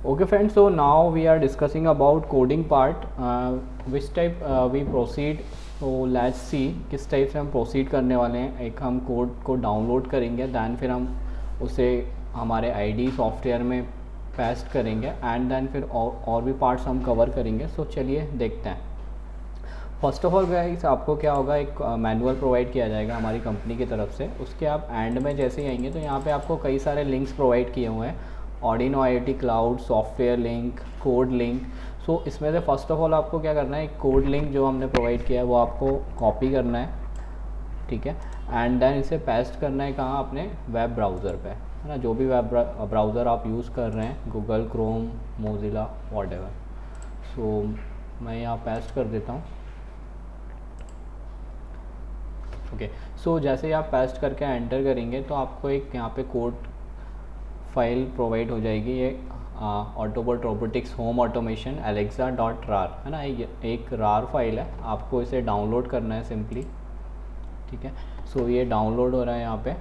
Okay friends, so now we are discussing about coding part, which type we proceed. So let's see किस type से हम proceed करने वाले हैं. एक हम कोड को डाउनलोड करेंगे, दैन फिर हम उसे हमारे आईडी सॉफ्टवेयर में पेस्ट करेंगे एंड देन फिर और भी पार्ट्स हम कवर करेंगे. सो चलिए देखते हैं. फर्स्ट ऑफ ऑल गाइस, आपको क्या होगा, एक मैनुअल प्रोवाइड किया जाएगा हमारी कंपनी की तरफ से. उसके आप एंड में जैसे ही आएंगे तो यहाँ पे आपको कई सारे लिंक्स प्रोवाइड किए हुए हैं. Arduino IoT cloud, software link, code link. So इसमें से फर्स्ट ऑफ ऑल आपको क्या करना है, एक कोड लिंक जो हमने प्रोवाइड किया है वो आपको कॉपी करना है, ठीक है, एंड देन इसे पेस्ट करना है कहाँ, अपने वेब ब्राउज़र पे, है ना. जो भी वेब ब्राउज़र आप यूज़ कर रहे हैं, गूगल, क्रोम, मोजिला, व्हाटएवर. सो मैं यहाँ पेस्ट कर देता हूँ. ओके, सो जैसे ही आप पेस्ट करके एंटर करेंगे तो आपको एक यहाँ पे कोड फाइल प्रोवाइड हो जाएगी. ये ऑटोबॉट रोबोटिक्स होम ऑटोमेशन alexa.rar है ना. एक रार फाइल है, आपको इसे डाउनलोड करना है सिंपली, ठीक है. सो ये डाउनलोड हो रहा है यहाँ पे.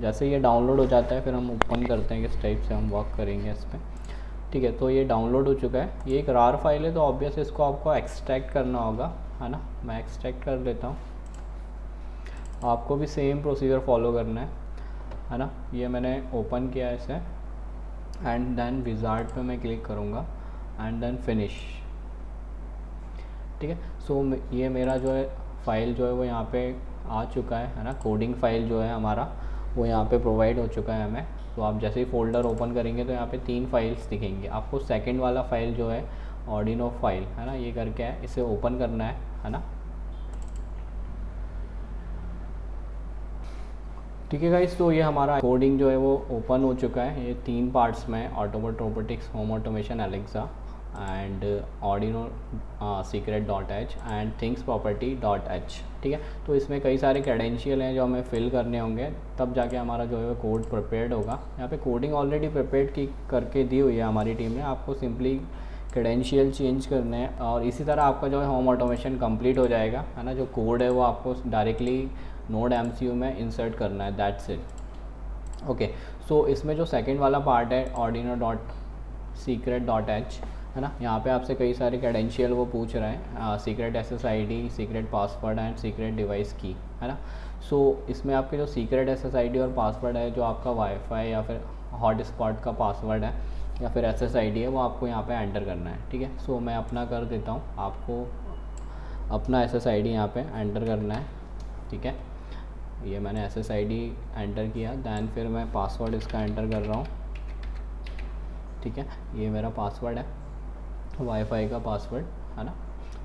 जैसे ये डाउनलोड हो जाता है फिर हम ओपन करते हैं किस टाइप से हम वर्क करेंगे इस पर, ठीक है. तो ये डाउनलोड हो चुका है. ये एक रार फाइल है तो ऑब्वियस इसको आपको एक्सट्रैक्ट करना होगा, है ना. मैं एक्सट्रैक्ट कर लेता हूँ. आपको भी सेम प्रोसीजर फॉलो करना है ना. ये मैंने ओपन किया इसे एंड देन विजार्ड पे मैं क्लिक करूँगा एंड देन फिनिश, ठीक है. सो ये मेरा जो है फाइल जो है वो यहाँ पे आ चुका है ना. कोडिंग फाइल जो है हमारा वो यहाँ पे प्रोवाइड हो चुका है हमें. तो आप जैसे ही फोल्डर ओपन करेंगे तो यहाँ पे 3 फाइल्स दिखेंगे आपको. सेकंड वाला फाइल जो है ऑर्डिनो फाइल है ना, ये करके है, इसे ओपन करना है ना. ठीक है गाइस, तो ये हमारा कोडिंग जो है वो ओपन हो चुका है. ये 3 पार्ट्स में, autobot robotics home automation Alexa and Arduino secret.h and things property.h, ठीक है. तो इसमें कई सारे क्रेडेंशियल हैं जो हमें फिल करने होंगे, तब जाके हमारा जो है वो कोड प्रिपेयर्ड होगा. यहाँ पे कोडिंग ऑलरेडी प्रिपेयर्ड की करके दी हुई है हमारी टीम ने. आपको सिंपली क्रेडेंशियल चेंज करने हैं और इसी तरह आपका जो है होम ऑटोमेशन कंप्लीट हो जाएगा, है ना. जो कोड है वो आपको डायरेक्टली नोड MCU में इंसर्ट करना है, दैट्स इट. ओके, सो इसमें जो सेकंड वाला पार्ट है ordino.secret.h, है ना. यहाँ पे आपसे कई सारे क्रेडेंशियल वो पूछ रहे हैं, secret SSID, secret password and secret device की, है ना. सो इसमें आपके जो सीक्रेट SSID और पासवर्ड है, जो आपका वाईफाई या फिर हॉटस्पॉट का पासवर्ड है या फिर SSID है, वो आपको यहाँ पे एंटर करना है, ठीक है. सो मैं अपना कर देता हूँ. आपको अपना SSID यहाँ पे एंटर करना है, ठीक है. ये मैंने SSID एंटर किया, दैन फिर मैं पासवर्ड इसका एंटर कर रहा हूँ, ठीक है. ये मेरा पासवर्ड है, वाईफाई का पासवर्ड, है ना,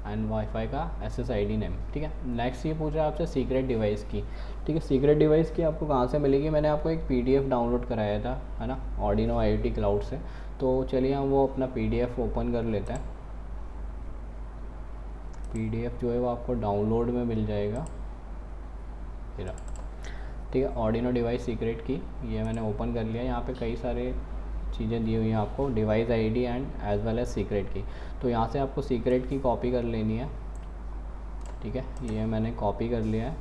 एंड वाईफाई का SSID नेम, ठीक है. नेक्स्ट ये पूछ रहा है आपसे सीक्रेट डिवाइस की, ठीक है. सीक्रेट डिवाइस की आपको कहाँ से मिलेगी, मैंने आपको एक PDF डाउनलोड कराया था, है ना, ऑर्डिनो IoT क्लाउड से. तो चलिए हम वो अपना PDF ओपन कर लेते हैं. PDF जो है वो आपको डाउनलोड में मिल जाएगा, ठीक है. ऑर्डिनो डिवाइस सीक्रेट की ये मैंने ओपन कर लिया. यहाँ पे कई सारे चीज़ें दी हुई हैं आपको, device ID and as well as secret key. तो यहाँ से आपको सीक्रेट की कॉपी कर लेनी है, ठीक है. ये मैंने कॉपी कर लिया है.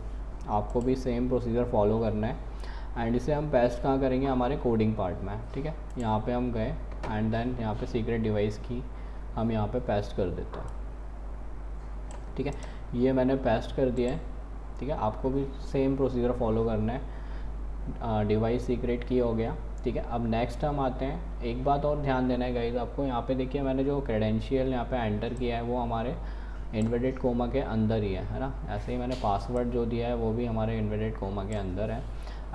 आपको भी सेम प्रोसीजर फॉलो करना है एंड इसे हम पेस्ट कहाँ करेंगे, हमारे कोडिंग पार्ट में, ठीक है. यहाँ पे हम गए एंड देन यहाँ पे सीक्रेट डिवाइस की हम यहाँ पे पेस्ट कर देते हैं, ठीक है. ये मैंने पेस्ट कर दिया है, ठीक है. आपको भी सेम प्रोसीजर फॉलो करना है. डिवाइस सीक्रेट की हो गया, ठीक है. अब नेक्स्ट हम आते हैं. एक बात और ध्यान देना है गाइज आपको, यहाँ पे देखिए मैंने जो क्रेडेंशियल यहाँ पे एंटर किया है वो हमारे इन्वर्टेड कोमा के अंदर ही है ना. ऐसे ही मैंने पासवर्ड जो दिया है वो भी हमारे इन्वर्टेड कोमा के अंदर है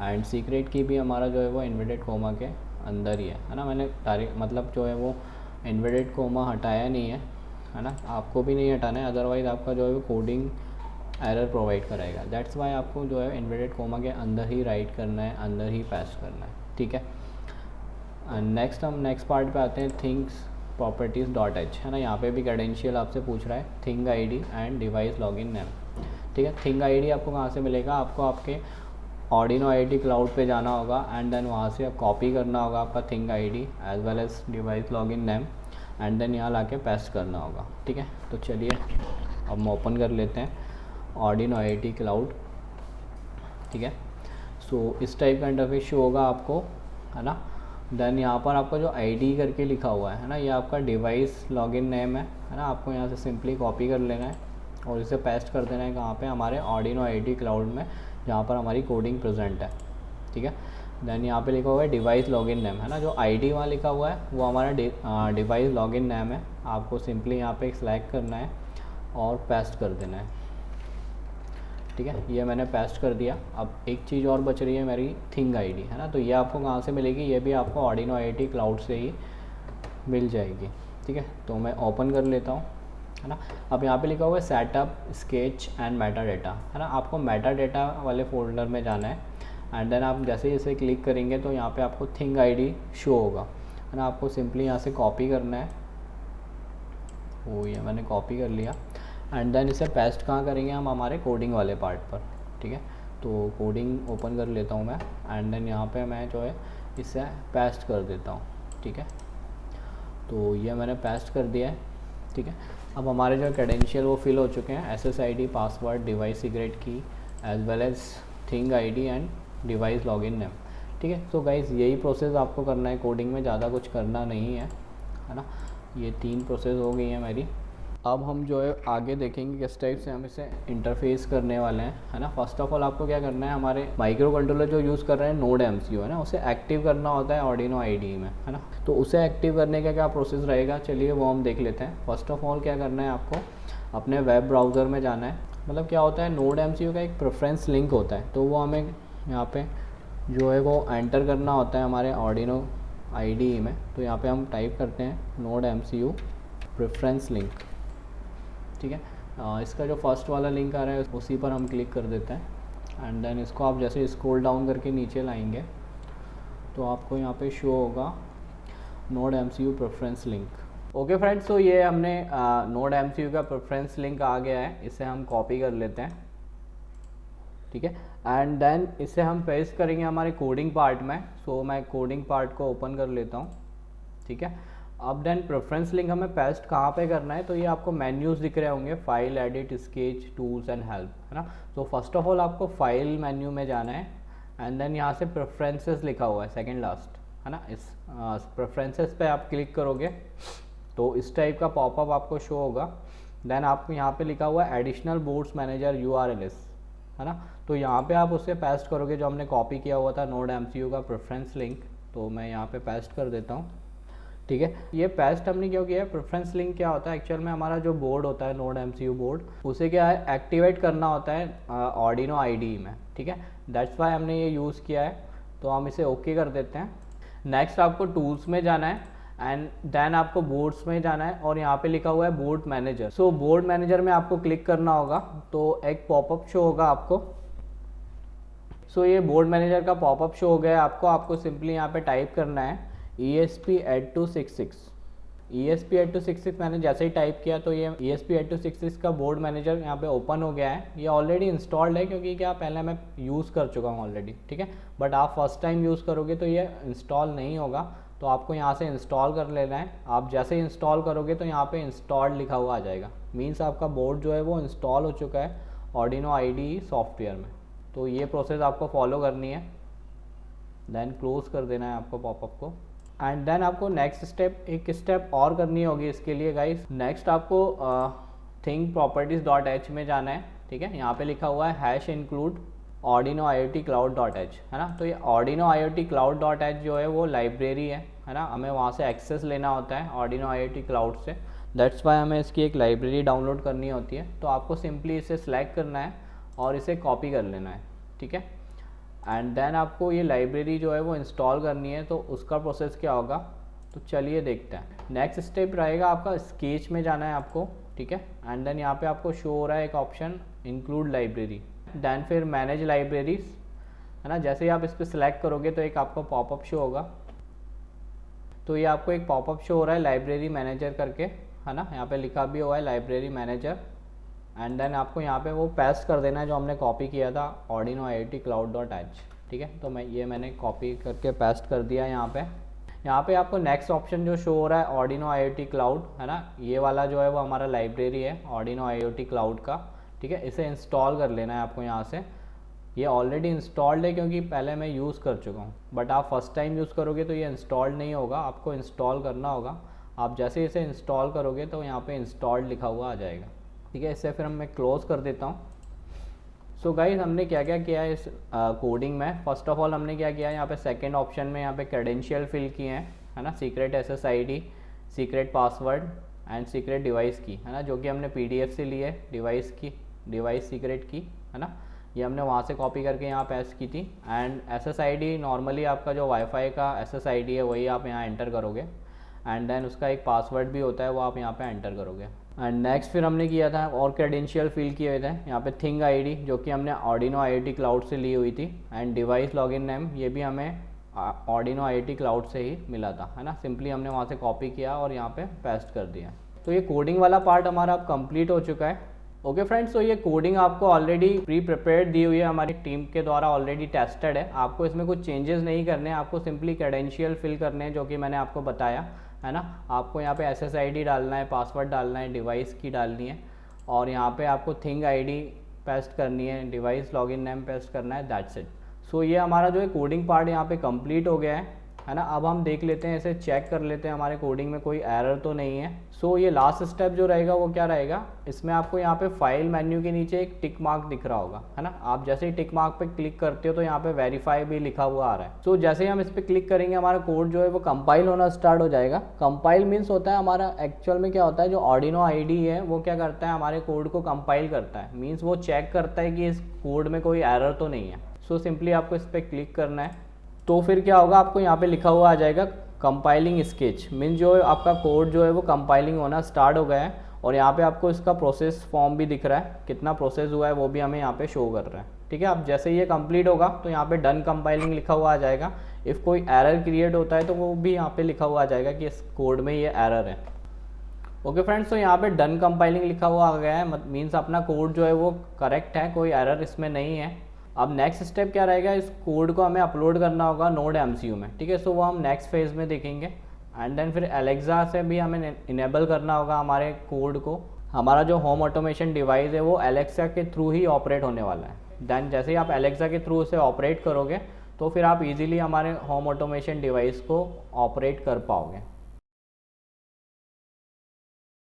एंड सीक्रेट की भी हमारा जो है वो इन्वर्टेड कोमा के अंदर ही है ना. मैंने डायरेक्ट मतलब जो है वो इन्वर्टेड कोमा हटाया नहीं है ना. आपको भी नहीं हटाना है, अदरवाइज़ आपका जो है वो कोडिंग एरर प्रोवाइड कराएगा. दैट्स वाई आपको जो है इन्वर्टेड कोमा के अंदर ही राइट करना है, अंदर ही पेस्ट करना है, ठीक है. नेक्स्ट हम नेक्स्ट पार्ट पे आते हैं, थिंग्स properties.h, है ना. यहाँ पे भी क्रेडेंशियल आपसे पूछ रहा है, thing ID and device login name, ठीक है. थिंग ID आपको कहाँ से मिलेगा, आपको आपके ऑर्डिनो IoT क्लाउड पे जाना होगा एंड देन वहाँ से आप कॉपी करना होगा आपका thing ID as well as device login name and then यहाँ लाके पेस्ट करना होगा, ठीक है. तो चलिए अब हम ओपन कर लेते हैं ऑर्डिनो IoT क्लाउड, ठीक है. सो इस टाइप का इंटरफेस शो होगा आपको, है ना. देन यहाँ पर आपका जो आईडी करके लिखा हुआ है ना, ये आपका डिवाइस लॉगिन नेम है ना। आपको यहाँ से सिंपली कॉपी कर लेना है और इसे पेस्ट कर देना है कहाँ पे, हमारे आर्डिनो आईडी क्लाउड में, जहाँ पर हमारी कोडिंग प्रेजेंट है, ठीक है। देन यहाँ पे लिखा हुआ है डिवाइस लॉगिन नेम है ना, जो आईडी वहाँ लिखा हुआ है वो हमारा डिवाइस लॉगिन नेम है। आपको सिंपली यहाँ पे सेलेक्ट करना है और पेस्ट कर देना है, ठीक है। ये मैंने पेस्ट कर दिया। अब एक चीज़ और बच रही है मेरी थिंग आईडी है ना, तो ये आपको कहाँ से मिलेगी, ये भी आपको आर्डिनो आईडी क्लाउड से ही मिल जाएगी, ठीक है। तो मैं ओपन कर लेता हूँ, है ना। अब यहाँ पे लिखा हुआ है setup sketch and Meta data, है ना। आपको मेटा डेटा वाले फोल्डर में जाना है एंड देन आप जैसे ही इसे क्लिक करेंगे तो यहाँ पे आपको थिंग आईडी शो होगा, है ना। आपको सिंपली यहाँ से कॉपी करना है, वो ये मैंने कॉपी कर लिया एंड देन इसे पेस्ट कहाँ करेंगे हम, हमारे कोडिंग वाले पार्ट पर, ठीक है। तो कोडिंग ओपन कर लेता हूँ मैं एंड देन यहाँ पे मैं जो है इसे पेस्ट कर देता हूँ, ठीक है। तो ये मैंने पेस्ट कर दिया है, ठीक है। अब हमारे जो क्रेडेंशियल वो फिल हो चुके हैं, SSID, password, device secret key, as well as thing ID and device login name, ठीक है। तो गाइस यही प्रोसेस आपको करना है कोडिंग में, ज़्यादा कुछ करना नहीं है ना। ये 3 प्रोसेस हो गई हैं मेरी। अब हम जो है आगे देखेंगे किस टाइप से हम इसे इंटरफेस करने वाले हैं, है ना। फर्स्ट ऑफ ऑल आपको क्या करना है, हमारे माइक्रो कंट्रोलर जो यूज़ कर रहे हैं नोड MCU है ना, उसे एक्टिव करना होता है आर्डिनो आईडी में, है ना। तो उसे एक्टिव करने का क्या प्रोसेस रहेगा, चलिए वो हम देख लेते हैं। फर्स्ट ऑफ ऑल क्या करना है, आपको अपने वेब ब्राउज़र में जाना है। मतलब क्या होता है, नोड MCU का एक प्रेफरेंस लिंक होता है, तो वो हमें यहाँ पे जो है वो एंटर करना होता है हमारे आर्डिनो आईडी में। तो यहाँ पे हम टाइप करते हैं नोड MCU प्रेफरेंस लिंक, ठीक है। इसका जो फर्स्ट वाला लिंक आ रहा है उसी पर हम क्लिक कर देते हैं एंड देन इसको आप जैसे स्क्रॉल डाउन करके नीचे लाएंगे तो आपको यहाँ पे शो होगा node MCU preference link. Okay friends, तो ये हमने नोड MCU का प्रेफरेंस लिंक आ गया है, इसे हम कॉपी कर लेते हैं, ठीक है। एंड देन इसे हम पेस्ट करेंगे हमारे कोडिंग पार्ट में। सो मैं कोडिंग पार्ट को ओपन कर लेता हूँ, ठीक है। अब देन प्रेफरेंस लिंक हमें पेस्ट कहाँ पे करना है, तो ये आपको मेन्यूज़ दिख रहे होंगे, file, edit, sketch, tools and help, है ना। तो फर्स्ट ऑफ ऑल आपको फाइल मेन्यू में जाना है एंड देन यहाँ से प्रेफरेंसेस लिखा हुआ है सेकंड लास्ट, है ना। इस प्रेफरेंसेस पे आप क्लिक करोगे तो इस टाइप का पॉपअप आपको शो होगा। देन आपको यहाँ पे लिखा हुआ है एडिशनल बोर्ड्स मैनेजर URLs, है ना। तो यहाँ पे आप उसे पेस्ट करोगे जो हमने कॉपी किया हुआ था नोड MCU का प्रेफरेंस लिंक। तो मैं यहाँ पे पेस्ट कर देता हूँ, ठीक है। ये पेस्ट हमने क्यों किया है, प्रेफरेंस लिंक क्या होता है एक्चुअल में, हमारा जो बोर्ड होता है नोड MCU बोर्ड, उसे क्या है एक्टिवेट करना होता है आर्डिनो आईडी में, ठीक है। दैट्स वाई हमने ये यूज़ किया है। तो हम इसे ओके कर देते हैं। नेक्स्ट आपको टूल्स में जाना है एंड देन आपको बोर्ड्स में जाना है और यहाँ पे लिखा हुआ है बोर्ड मैनेजर। सो बोर्ड मैनेजर में आपको क्लिक करना होगा तो एक पॉपअप शो होगा आपको। सो ये बोर्ड मैनेजर का पॉपअप शो हो गया आपको सिंपली यहाँ पे टाइप करना है ESP8266। ESP8266 मैंने जैसे ही टाइप किया तो ये ESP8266 का बोर्ड मैनेजर यहाँ पे ओपन हो गया है। ये ऑलरेडी इंस्टॉल्ड है क्योंकि क्या पहले मैं यूज़ कर चुका हूँ ऑलरेडी, ठीक है। बट आप फर्स्ट टाइम यूज़ करोगे तो ये इंस्टॉल नहीं होगा, तो आपको यहाँ से इंस्टॉल कर लेना है। आप जैसे ही इंस्टॉल करोगे तो यहाँ पे इंस्टॉल्ड लिखा हुआ आ जाएगा, मीन्स आपका बोर्ड जो है वो इंस्टॉल हो चुका है आर्डिनो आईडी सॉफ्टवेयर में। तो ये प्रोसेस आपको फॉलो करनी है, देन क्लोज कर देना है आपको पॉपअप को एंड देन आपको नेक्स्ट स्टेप एक स्टेप और करनी होगी इसके लिए गाइस। नेक्स्ट आपको थिंग properties.h में जाना है, ठीक है। यहाँ पे लिखा हुआ है #include Arduino IoT Cloud.h, है ना। तो ये Arduino IoT Cloud.h जो है वो लाइब्रेरी है ना। हमें वहाँ से एक्सेस लेना होता है Arduino IoT Cloud से, दैट्स वाई हमें इसकी एक लाइब्रेरी डाउनलोड करनी होती है। तो आपको सिंपली इसे सिलेक्ट करना है और इसे कॉपी कर लेना है, ठीक है। एंड देन आपको ये लाइब्रेरी जो है वो इंस्टॉल करनी है, तो उसका प्रोसेस क्या होगा तो चलिए देखते हैं। नेक्स्ट स्टेप रहेगा आपका स्केच में जाना है आपको, ठीक है। एंड देन यहाँ पे आपको शो हो रहा है एक ऑप्शन इंक्लूड लाइब्रेरी, देन फिर मैनेज लाइब्रेरीज, है ना। जैसे ही आप इस पर सिलेक्ट करोगे तो एक आपको पॉपअप शो होगा। तो ये आपको एक पॉपअप शो हो रहा है लाइब्रेरी मैनेजर करके, है ना। यहाँ पे लिखा भी हुआ है लाइब्रेरी मैनेजर एंड देन आपको यहाँ पे वो पेस्ट कर देना है जो हमने कॉपी किया था Arduino IoT Cloud.h, ठीक है। तो मैंने कॉपी करके पेस्ट कर दिया यहाँ पे आपको नेक्स्ट ऑप्शन जो शो हो रहा है Arduino IoT Cloud, है ना। ये वाला जो है वो हमारा लाइब्रेरी है Arduino IoT Cloud का, ठीक है। इसे इंस्टॉल कर लेना है आपको यहाँ से। ये ऑलरेडी इंस्टॉल्ड है क्योंकि पहले मैं यूज़ कर चुका हूँ, बट आप फर्स्ट टाइम यूज़ करोगे तो ये इंस्टॉल्ड नहीं होगा, आपको इंस्टॉल करना होगा। आप जैसे इसे इंस्टॉल करोगे तो यहाँ पे इंस्टॉल्ड लिखा हुआ आ जाएगा, ठीक है। इससे फिर मैं क्लोज़ कर देता हूँ। सो गाइस हमने क्या क्या किया है इस कोडिंग में। फर्स्ट ऑफ ऑल हमने क्या किया है, यहाँ पे सेकंड ऑप्शन में यहाँ पे क्रेडेंशियल फिल किए हैं, है ना, secret SSID, secret password and secret device की, है ना, जो कि हमने PDF से लिए डिवाइस सीक्रेट की, है ना, ये हमने वहाँ से कॉपी करके यहाँ पेस्ट की थी। एंड SSID नॉर्मली आपका जो वाईफाई का SSID है वही आप यहाँ एंटर करोगे, एंड देन उसका एक पासवर्ड भी होता है वो आप यहाँ पे एंटर करोगे। एंड नेक्स्ट फिर हमने किया था और क्रेडेंशियल फिल किए हुए थे यहाँ पे थिंग ID, जो कि हमने Arduino IoT क्लाउड से ली हुई थी। एंड डिवाइस लॉगिन नेम, ये भी हमें Arduino IoT क्लाउड से ही मिला था, है ना। सिंपली हमने वहाँ से कॉपी किया और यहाँ पे पेस्ट कर दिया। तो ये कोडिंग वाला पार्ट हमारा अब कंप्लीट हो चुका है। ओके फ्रेंड्स, तो ये कोडिंग आपको ऑलरेडी प्री प्रिपेयर्ड दी हुई है, हमारी टीम के द्वारा ऑलरेडी टेस्टेड है। आपको इसमें कुछ चेंजेस नहीं करने हैं, आपको सिंपली क्रेडेंशियल फिल करने हैं जो कि मैंने आपको बताया, है ना। आपको यहाँ पे SSID डालना है, पासवर्ड डालना है, डिवाइस की डालनी है, और यहाँ पे आपको थिंग ID पेस्ट करनी है, डिवाइस लॉगिन नेम पेस्ट करना है, दैट्स इट। सो ये हमारा जो है कोडिंग पार्ट यहाँ पे कंप्लीट हो गया है ना। अब हम देख लेते हैं, इसे चेक कर लेते हैं हमारे कोडिंग में कोई एरर तो नहीं है। सो ये लास्ट स्टेप जो रहेगा वो क्या रहेगा, इसमें आपको यहाँ पे फाइल मेन्यू के नीचे एक टिक मार्क दिख रहा होगा, है ना। आप जैसे ही टिक मार्क पे क्लिक करते हो तो यहाँ पे वेरीफाई भी लिखा हुआ आ रहा है। सो जैसे ही हम इस पर क्लिक करेंगे हमारा कोड जो है वो कंपाइल होना स्टार्ट हो जाएगा। कंपाइल मीन्स होता है हमारा, एक्चुअल में क्या होता है, जो Arduino IDE है वो क्या करता है, हमारे कोड को कंपाइल करता है। मीन्स वो चेक करता है कि इस कोड में कोई एरर तो नहीं है। सो सिंपली आपको इस पर क्लिक करना है, तो फिर क्या होगा, आपको यहाँ पे लिखा हुआ आ जाएगा कंपाइलिंग स्केच। मीन जो आपका कोड जो है वो कंपाइलिंग होना स्टार्ट हो गया है, और यहाँ पे आपको इसका प्रोसेस फॉर्म भी दिख रहा है, कितना प्रोसेस हुआ है वो भी हमें यहाँ पे शो कर रहा है, ठीक है। अब जैसे ये कंप्लीट होगा तो यहाँ पे डन कंपाइलिंग लिखा हुआ आ जाएगा। इफ़ कोई एरर क्रिएट होता है तो वो भी यहाँ पे लिखा हुआ आ जाएगा कि इस कोड में ये एरर है। ओके फ्रेंड्स, तो यहाँ पे डन कंपाइलिंग लिखा हुआ आ गया है, मीन्स अपना कोड जो है वो करेक्ट है, कोई एरर इसमें नहीं है। अब नेक्स्ट स्टेप क्या रहेगा, इस कोड को हमें अपलोड करना होगा NodeMCU में, ठीक है। सो वो हम नेक्स्ट फेज़ में देखेंगे। एंड देन फिर Alexa से भी हमें इनेबल करना होगा हमारे कोड को। हमारा जो होम ऑटोमेशन डिवाइस है वो Alexa के थ्रू ही ऑपरेट होने वाला है। देन जैसे ही आप Alexa के थ्रू उसे ऑपरेट करोगे तो फिर आप इजीली हमारे होम ऑटोमेशन डिवाइस को ऑपरेट कर पाओगे।